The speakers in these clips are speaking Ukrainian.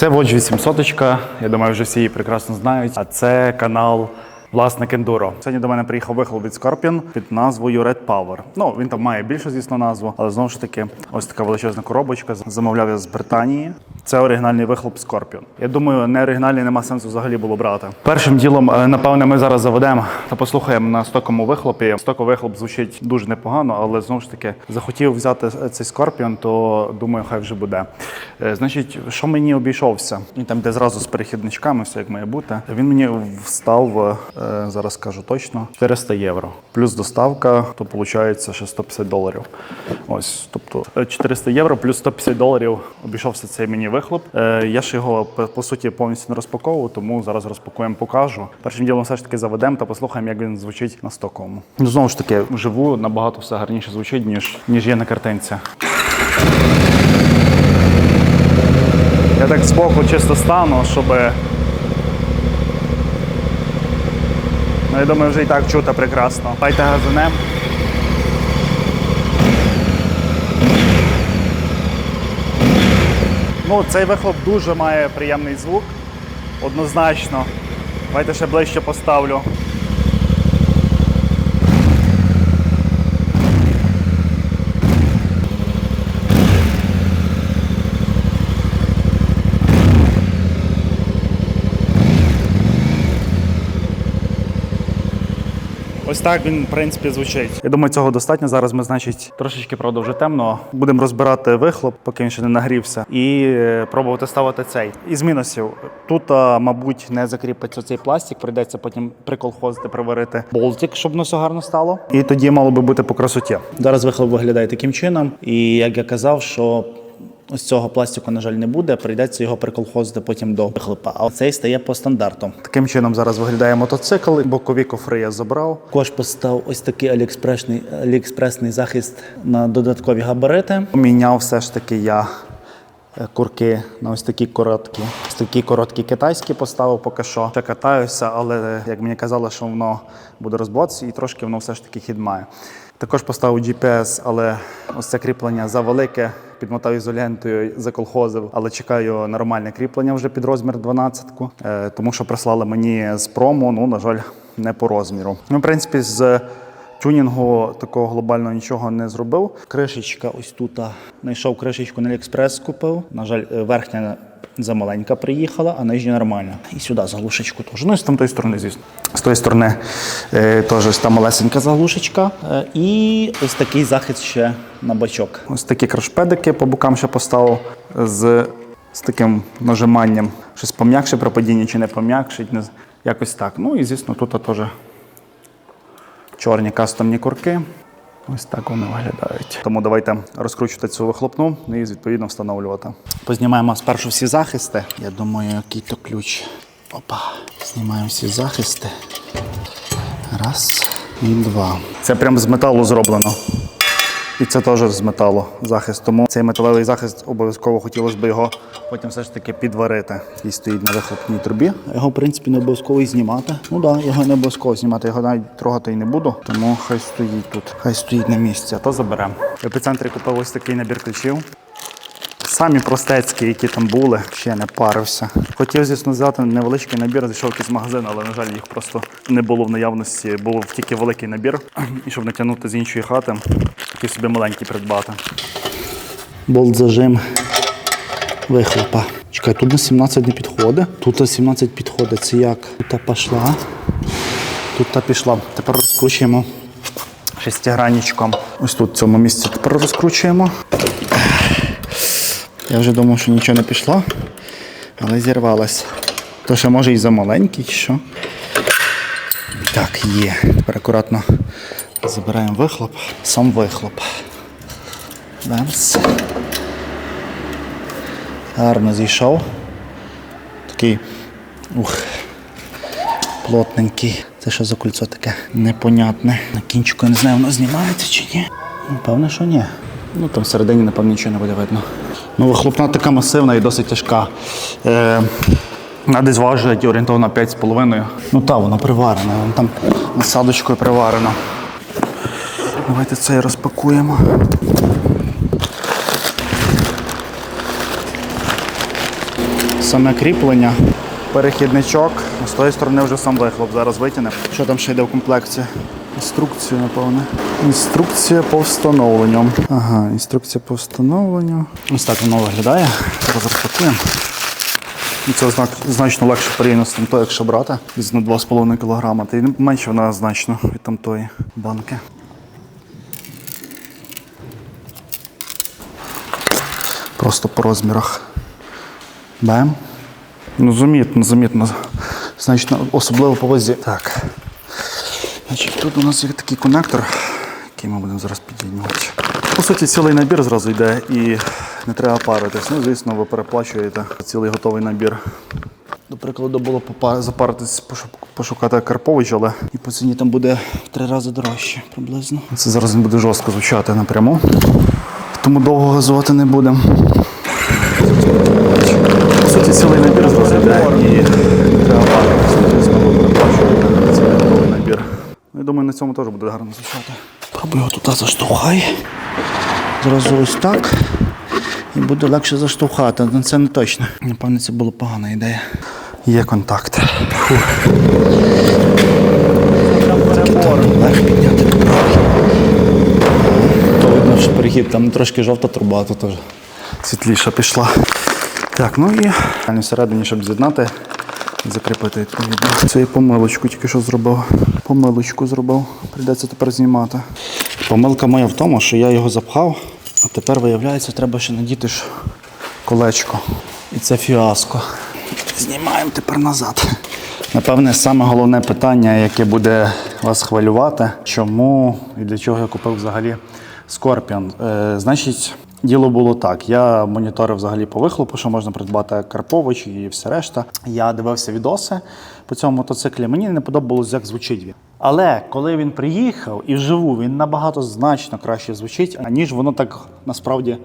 Це Watch 800, я думаю, вже всі її прекрасно знають. А це канал власник ендуро. Сьогодні до мене приїхав вихлоп від Scorpion під назвою Red Power. Ну, він там має більшу, звісно, назву, але знову ж таки, ось така величезна коробочка. Замовляв я з Британії. Це оригінальний вихлоп Scorpion. Я думаю, не оригінальний нема сенсу взагалі було брати. Першим ділом, напевне, ми зараз заведемо та послухаємо на стоковому вихлопі. Стоковий вихлоп звучить дуже непогано, але знову ж таки захотів взяти цей Scorpion, то думаю, хай вже буде. Значить, що мені обійшовся? Він там де зразу з перехідничками, все як має бути. Він мені встав, зараз скажу точно, 400 євро. Плюс доставка, то виходить ще $150. Ось, тобто 400 євро плюс $150 обійшовся цей мені вихлоп. Я ж його, по суті, повністю не розпаковував, тому зараз розпакуємо, покажу. Першим ділом все ж таки заведемо та послухаємо, як він звучить на стоковому. Ну, знову ж таки, вживу набагато все гарніше звучить, ніж є на картинці. Я так збоку чисто стану, щоб... Ну, я думаю, вже і так чути прекрасно. Давайте газанем. Ну, цей вихлоп дуже має приємний звук, однозначно. Давайте ще ближче поставлю. Ось так він, в принципі, звучить. Я думаю, цього достатньо. Зараз ми, значить, трошечки, правда, вже темно. Будемо розбирати вихлоп, поки він ще не нагрівся, і пробувати ставити цей. Із мінусів. Тут, мабуть, не закріпиться цей пластик, прийдеться потім приколхозити, приварити болтик, щоб воно все гарно стало. І тоді мало би бути по красоті. Зараз вихлоп виглядає таким чином. І, як я казав, що ось цього пластику, на жаль, не буде, прийдеться його приколхозити потім до вихлопа. А цей стає по стандарту. Таким чином зараз виглядає мотоцикл. Бокові кофри я забрав. Також поставив ось такий аліекспресний захист на додаткові габарити. Поміняв все ж таки я курки на ось такі короткі. Ось такі короткі китайські поставив поки що. Ще катаюся, але як мені казали, що воно буде розбиватися і трошки воно все ж таки хід має. Також поставив GPS, але ось це кріплення завелике. Підмотав ізолентою, заколхозив, але чекаю нормальне кріплення вже під розмір 12-ку, тому що прислали мені з промо, ну, на жаль, не по розміру. Ну, в принципі, з тюнінгу такого глобального нічого не зробив. Кришечка ось тут. Знайшов кришечку на Аліекспрес, купив. На жаль, верхня замаленька приїхала, а нижня нормальна. І сюди заглушечку теж. Ну і з тої сторони, звісно. З тої сторони теж ось та малесенька заглушечка. І ось такий захист ще на бачок. Ось такі крашпедики по бокам ще поставив з таким нажиманням. Щось пом'якше при падінні чи не пом'якшить. Якось так. Ну і, звісно, тут теж чорні кастомні курки. Ось так вони виглядають. Тому давайте розкручувати цю вихлопну і, відповідно, встановлювати. Познімаємо спершу всі захисти. Я думаю, який то ключ. Опа. Знімаємо всі захисти. Раз і два. Це прямо з металу зроблено. І це теж з металу захист. Тому цей металевий захист обов'язково хотілося б його потім все ж таки підварити. І стоїть на вихлопній трубі. Його, в принципі, не обов'язково і знімати. Ну так, його не обов'язково знімати, його навіть трогати і не буду. Тому хай стоїть тут. Хай стоїть на місці, а то заберемо. В епіцентрі купив ось такий набір ключів. Самі простецькі, які там були, ще не парився. Хотів, звісно, взяти невеличкий набір, зайшов якийсь магазин, але, на жаль, їх просто не було в наявності. Був тільки великий набір. І щоб не тягнути з іншої хати, такий собі маленький придбати. Болт-зажим вихлопа. Чекай, тут на 17 не підходить. Тут 17 підходить. Це як? Тут пішла. Тут пішла. Тепер розкручуємо шестигранничком. Ось тут в цьому місці тепер розкручуємо. Я вже думав, що нічого не пішло, але зірвалось. То ще може і замаленький, чи що. Так, є. Тепер акуратно забираємо вихлоп. Сам вихлоп. Бемс. Гарно зійшов. Такий, плотненький. Це що за кольцо таке? Непонятне. На кінчику я не знаю, воно знімається чи ні. Напевно, що ні. Ну, там всередині, напевно, нічого не буде видно. Ну, вихлопна така масивна і досить тяжка. Вона десь важить орієнтовно 5,5. Ну так, воно приварено. Воно там насадочкою приварено. Давайте це розпакуємо. саме кріплення, перехідничок. З тої сторони вже сам вихлоп зараз витягнемо. Що там ще йде в комплекті? Інструкцію, напевне. Інструкція по встановленню. Ага, інструкція по встановленню. Ось так воно виглядає. Зараз розпакуємо. І це значно легше порівняно з тим, якщо брати. Десь на 2,5 кг. Та й менше вона значно від тамтої банки. Просто по розмірах. Бем. Ну, замітно. Значно, особливо по вазі. Так. Значить, тут у нас є такий коннектор, який ми будемо зараз під'єднувати. По суті, цілий набір зразу йде і не треба паритись. Ну, звісно, ви переплачуєте цілий готовий набір. До прикладу, було запаритись, пошукати Карпович, але і по ціні там буде в 3 рази дорожче приблизно. Це зараз він буде жорстко звучати напряму, тому довго газувати не будемо. По суті, цілий набір зразу йде і не треба паритись. Звісно, ви переплачуєте цілий готовий набір. Ну, я думаю, на цьому теж буде гарно звучати. Пробую його тут заштовхай. Зразу ось так. І буде легше заштовхати, але це не точно. Напевно, це була погана ідея. Є контакт. Вверх підняти попробуй. То видно, що перехід, там трошки жовта труба, то теж світліша пішла. Так, ну і всередині, щоб з'єднати і закріпити відповідно. Це я помилочку тільки що зробив. Помилочку зробив. Прийдеться тепер знімати. Помилка моя в тому, що я його запхав, а тепер, виявляється, треба ще надіти ж колечко. І це фіаско. Знімаємо тепер назад. Напевне, саме головне питання, яке буде вас хвилювати, чому і для чого я купив взагалі Scorpion. Значить, діло було так. Я моніторив взагалі по вихлопу, що можна придбати Карпович і все решта. Я дивився відоси по цьому мотоциклі. Мені не подобалось, як звучить він. Але коли він приїхав і вживу, він набагато значно краще звучить, аніж воно так насправді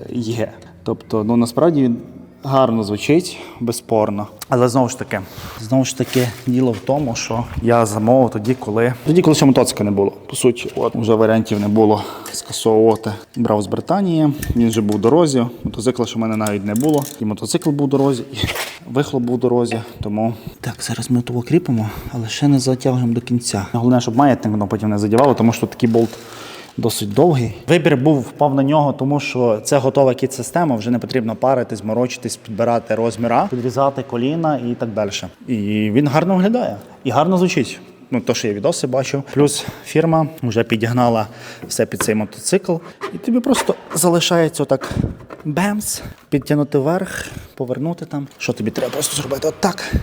є. Тобто, насправді він гарно звучить, безспорно. Але знову ж таки, діло в тому, що я замовив тоді, коли ще мотоцикла не було. По суті, вже варіантів не було скасовувати. Брав з Британії, він вже був в дорозі, мотоцикла, що в мене навіть не було. І мотоцикл був в дорозі, і вихлоп був в дорозі, тому... Так, зараз ми того кріпимо, але ще не затягуємо до кінця. Головне, щоб маятник воно потім не задівало, тому що такий болт досить довгий. Вибір впав на нього, тому що це готова кіт-система, вже не потрібно паритись, морочитись, підбирати розміра, підрізати коліна і так далі. І він гарно виглядає і гарно звучить. То, що я відоси бачив. Плюс фірма вже підігнала все під цей мотоцикл. І тобі просто залишається отак бемс, підтягнути вверх, повернути там. Що тобі треба просто зробити? Отак.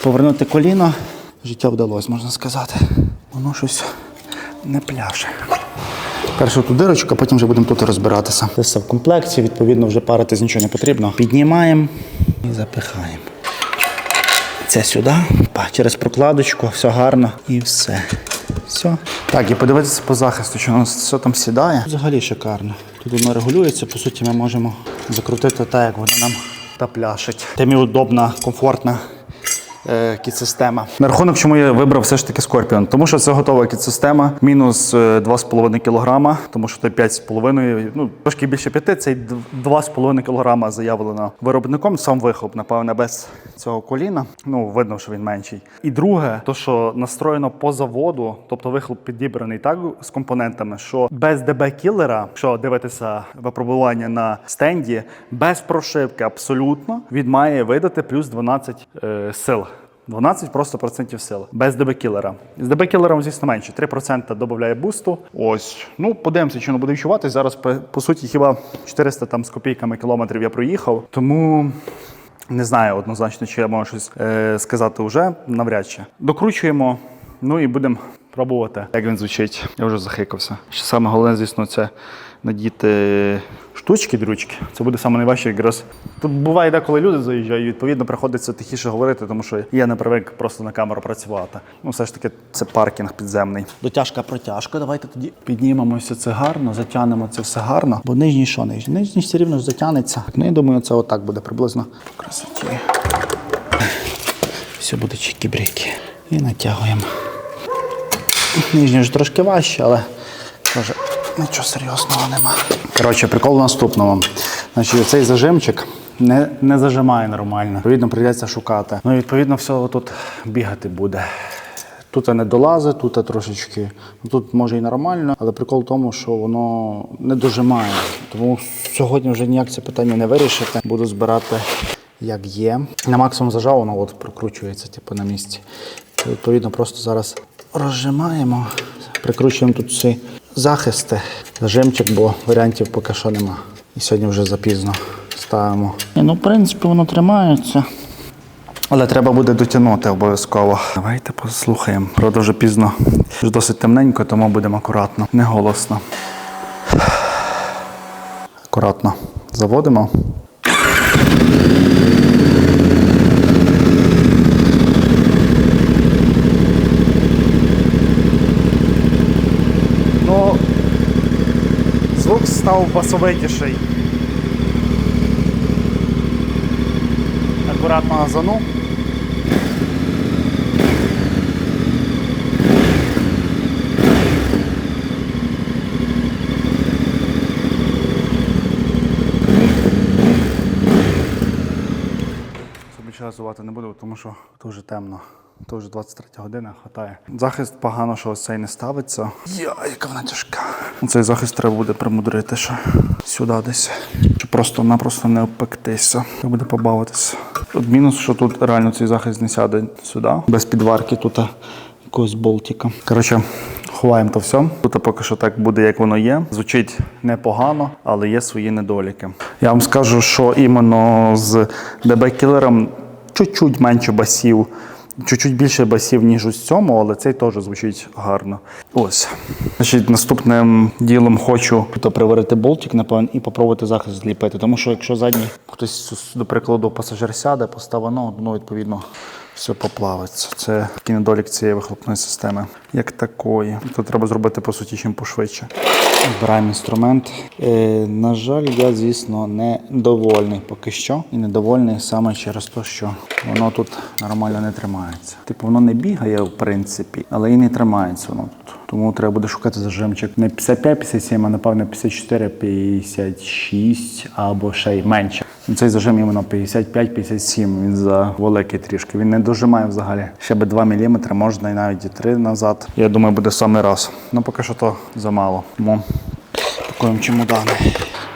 Повернути коліно. Життя вдалося, можна сказати. Воно щось не пляше. Першу ту дирочку, а потім вже будемо тут розбиратися. Це все в комплекті, відповідно, вже паритись нічого не потрібно. Піднімаємо і запихаємо. Це сюди, через прокладочку, все гарно і все. Все. Так, і подивитися по захисту, що у нас все там сідає. Взагалі шикарно. Тут воно регулюється, по суті ми можемо закрутити так, як воно нам та пляшить. Тим і удобна, комфортна кіт-система. На рахунок, чому я вибрав все ж таки Scorpion? Тому що це готова кіт-система, мінус 2,5 кг, тому що той 5,5, трошки більше 5, цей 2,5 кг заявлено виробником, сам вихлоп, напевне, без цього коліна. Видно, що він менший. І друге, то що настроєно по заводу, тобто вихлоп підібраний так з компонентами, що без ДБ-кілера, якщо дивитися випробування на стенді, без прошивки абсолютно, він має видати плюс 12 сил. 12 просто процентів сили. Без ДБ-кілера. З ДБ-кілером, звісно, менше. 3% додає бусту. Ось. Подивимося, чи воно буде відчувати. Зараз, по суті, хіба 400 там з копійками кілометрів я проїхав. Тому не знаю однозначно, чи я можу щось сказати вже. Навряд чи. Докручуємо. І будемо пробувати, як він звучить. Я вже захикався. Ще саме головне, звісно, це надіти штучки-дрючки. Це буде саме найважче якраз. Тут буває деколи люди заїжджають, відповідно, приходиться тихіше говорити, тому що я не привик просто на камеру працювати. Все ж таки, це паркінг підземний. Дотяжка-протяжка. Давайте тоді піднімемо все це гарно, затягнемо це все гарно. Бо нижній що? Нижній все рівно ж затягнеться. Я думаю, це отак буде приблизно по красоті. Все буде чики-брики. І натягуємо. Нижній ж трошки важче, але нічого серйозного нема. Коротше, прикол в наступному. Значить, цей зажимчик, не зажимає нормально. Відповідно, прийдеться шукати. Ну і відповідно все тут бігати буде. Тут не долазить, тут трошечки. Тут може і нормально, але прикол в тому, що воно не дожимає. Тому сьогодні вже ніяк це питання не вирішити. Буду збирати як є. На максимум зажав, воно от прокручується типу, на місці. Відповідно, просто зараз розжимаємо, прикручуємо тут всі захисти, зажимчик, бо варіантів поки що нема. І сьогодні вже запізно ставимо. Ну, в принципі, воно тримається. Але треба буде дотягнути обов'язково. Давайте послухаємо. Правда, вже пізно. Вже досить темненько, тому будемо акуратно, не голосно. Акуратно заводимо. Ну, звук став басовитіший. Акуратно газану. Більше газувати не буду, тому що дуже темно. То вже 23 година, хватає. Захист погано, що ось цей не ставиться. Яка вона тяжка. Цей захист треба буде примудрити ще сюди десь. Щоб просто-напросто не обпектися. Треба буде побавитися. От мінус, що тут реально цей захист не сяде сюди. Без підварки тут якогось болтика. Коротше, ховаємо то все. Тут поки що так буде, як воно є. Звучить непогано, але є свої недоліки. Я вам скажу, що іменно з DB-кілером чуть-чуть менше басів. Чуть-чуть більше басів, ніж у цьому, але цей теж звучить гарно. Ось. Значить, наступним ділом хочу приварити болтик, напевно, і попробувати захист зліпити. Тому що якщо задній хтось, до прикладу, пасажир сяде, поставив ногу, ну, відповідно, все поплавиться. Це такий недолік цієї вихлопної системи, як такої. Тут треба зробити, по суті, чим пошвидше. Збираємо інструмент. На жаль, я, звісно, не довольний поки що. І недовольний саме через те, що воно тут нормально не тримається. Типу, воно не бігає, в принципі, але і не тримається воно тут. Тому треба буде шукати зажимчик не 55-57, а напевно 54-56 або ще й менше. Цей зажим іменно 55-57, він завеликий трішки. Він не дожимає взагалі. Ще би 2 мм, можна і навіть і 3 назад. Я думаю, буде саме раз. Ну поки що то замало. Тому пакуємо чемодани.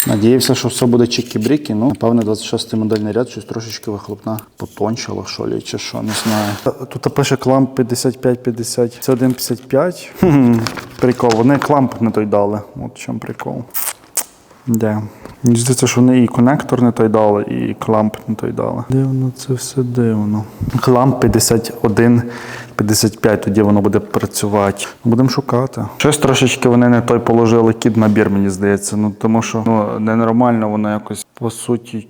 Надіявся, що все буде чікі-брікі. Ну, напевне, 26-й модельний ряд, щось трошечки вихлопна потончила, що лі, чи що, не знаю. Тут пише кламп 55-50, це 1,55. Прикол, вони кламп не той дали. От в чому прикол. Де? Мені здається, що вони і конектор не той дали, і кламп не той дали. Дивно, це все дивно. Кламп 51-55, тоді воно буде працювати. Будемо шукати. Щось трошечки вони не той положили кід-набір, мені здається. Ну, тому що ненормально воно якось, по суті,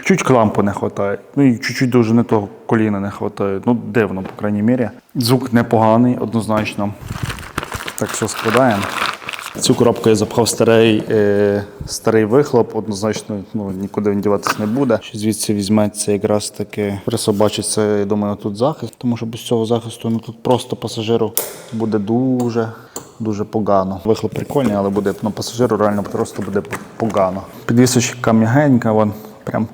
чуть клампу не вистачає. Ну і чуть-чуть дуже не того коліна не вистачає. Ну, дивно, по крайній мірі. Звук непоганий, однозначно. Так, все складаємо. Цю коробку я запхав старий вихлоп, однозначно нікуди він діватися не буде. Звідси візьметься якраз таки, присобачиться, я думаю, тут захист, тому що без цього захисту тут просто пасажиру буде дуже погано. Вихлоп прикольний, але буде пасажиру реально просто буде погано. Підвісочка м'ягенька, вон прям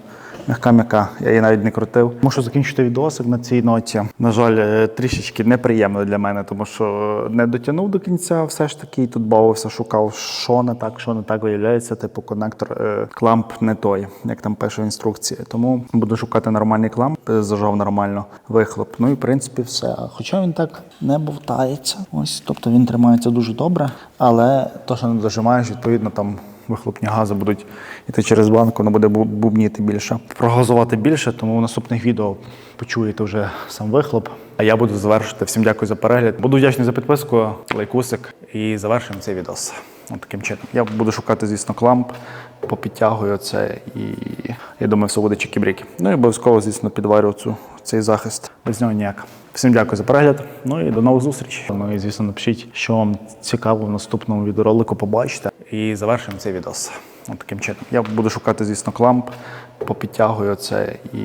м'яка, я її навіть не крутив. Мушу закінчити відосик на цій ноті. На жаль, трішечки неприємно для мене, тому що не дотягнув до кінця все ж таки. І тут бавився, шукав, що не так, виявляється, типу конектор, кламп не той, як там пише в інструкції. Тому буду шукати нормальний кламп, зажав нормально вихлоп. Ну і в принципі все. Хоча він так не бовтається. Ось, тобто він тримається дуже добре, але то, що не дожимаєш, відповідно там вихлопні гази будуть йти через банку, воно буде бубніти більше. Прогазувати більше, тому в наступних відео почуєте вже сам вихлоп. А я буду завершити. Всім дякую за перегляд. Буду вдячний за підписку, лайкусик і завершуємо цей відос. Ось таким чином. Я буду шукати, звісно, кламп, попідтягую це і я думаю, все буде чікі-брікі. Ну і обов'язково, звісно, підварю цей захист. Без нього ніяк. Всім дякую за перегляд. Ну і до нових зустрічей. Ну і, звісно, напишіть, що вам цікаво в наступному відеоролику побачите. І завершуємо цей відос. Ось таким чином. Я буду шукати, звісно, кламп, попідтягую це і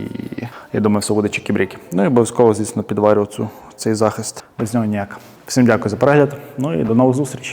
я думаю, все буде чікі-брікі. Ну і обов'язково, звісно, підварю цей захист. Без нього ніяк. Всім дякую за перегляд. Ну і до нових зустрічей.